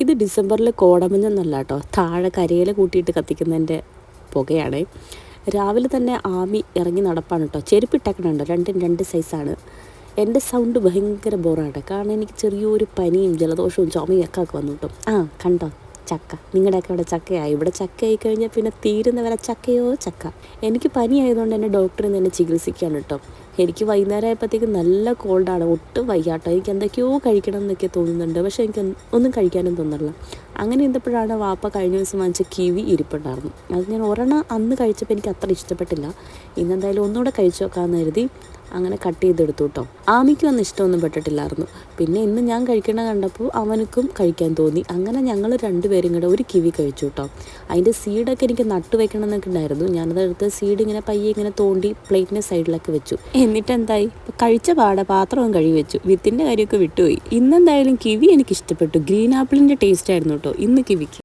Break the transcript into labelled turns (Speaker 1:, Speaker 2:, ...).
Speaker 1: ഇത് ഡിസംബറിൽ കോടമഞ്ഞൊന്നല്ല കേട്ടോ, താഴെ കരയില കൂട്ടിയിട്ട് കത്തിക്കുന്നതിൻ്റെ പുകയാണ്. രാവിലെ തന്നെ ആമി ഇറങ്ങി നടപ്പാണ് കേട്ടോ. ചെരുപ്പിട്ടേക്കണുണ്ടോ, രണ്ടും രണ്ട് സൈസാണ്. എൻ്റെ സൗണ്ട് ഭയങ്കര ബോറാണ്, കാരണം എനിക്ക് ചെറിയൊരു പനിയും ജലദോഷവും ചുമയും ഒക്കെ വന്നു കേട്ടോ. കണ്ടോ ചക്ക, നിങ്ങളുടെയൊക്കെ ഇവിടെ ചക്കയായി. ഇവിടെ ചക്ക ആയി കഴിഞ്ഞാൽ പിന്നെ തീരുന്നവരെ ചക്കയോ ചക്ക. എനിക്ക് പനി ആയതുകൊണ്ട് തന്നെ ഡോക്ടറിൽ നിന്ന് എന്നെ ചികിത്സിക്കുകയാണ് കേട്ടോ. എനിക്ക് വൈകുന്നേരം ആയപ്പോഴത്തേക്ക് നല്ല കോൾഡാണ്, ഒട്ടും വയ്യാട്ടോ. എനിക്ക് എന്തൊക്കെയോ കഴിക്കണം എന്നൊക്കെ തോന്നുന്നുണ്ട്, പക്ഷേ എനിക്ക് ഒന്നും കഴിക്കാനും തോന്നില്ല. അങ്ങനെ ഇരുന്നപ്പോഴാണ് വാപ്പ കഴിഞ്ഞ ദിവസം വാങ്ങിച്ച കിവി ഇരിപ്പുണ്ടായിരുന്നു. അത് ഞാൻ ഒരെണ്ണം അന്ന് കഴിച്ചപ്പോൾ എനിക്ക് അത്ര ഇഷ്ടപ്പെട്ടില്ല. ഇന്നെന്തായാലും ഒന്നുകൂടെ കഴിച്ചു നോക്കാമെന്ന് കരുതി അങ്ങനെ കട്ട് ചെയ്തെടുത്തു കേട്ടോ. ആമിക്കും അന്ന് ഇഷ്ടമൊന്നും പെട്ടിട്ടില്ലായിരുന്നു. പിന്നെ ഇന്ന് ഞാൻ കഴിക്കണ കണ്ടപ്പോൾ അവനക്കും കഴിക്കാൻ തോന്നി. അങ്ങനെ ഞങ്ങൾ രണ്ടുപേരും കൂടെ ഒരു കിവി കഴിച്ചു കേട്ടോ. അതിൻ്റെ സീഡൊക്കെ എനിക്ക് നട്ടു വെക്കണം എന്നൊക്കെ ഉണ്ടായിരുന്നു. ഞാനതെടുത്ത് സീഡ് ഇങ്ങനെ പയ്യെ ഇങ്ങനെ തോണ്ടി പ്ലേറ്റിൻ്റെ സൈഡിലൊക്കെ വെച്ചു. എന്നിട്ട് എന്തായി, കഴിച്ച പാടെ പാത്രവും കഴുകി വെച്ചു. വിത്തിൻ്റെ കാര്യമൊക്കെ വിട്ടുപോയി. ഇന്നെന്തായാലും കിവി എനിക്ക് ഇഷ്ടപ്പെട്ടു. ഗ്രീൻ ആപ്പിളിൻ്റെ ടേസ്റ്റ് ആയിരുന്നു കേട്ടോ ഇന്ന് കിവിക്ക്.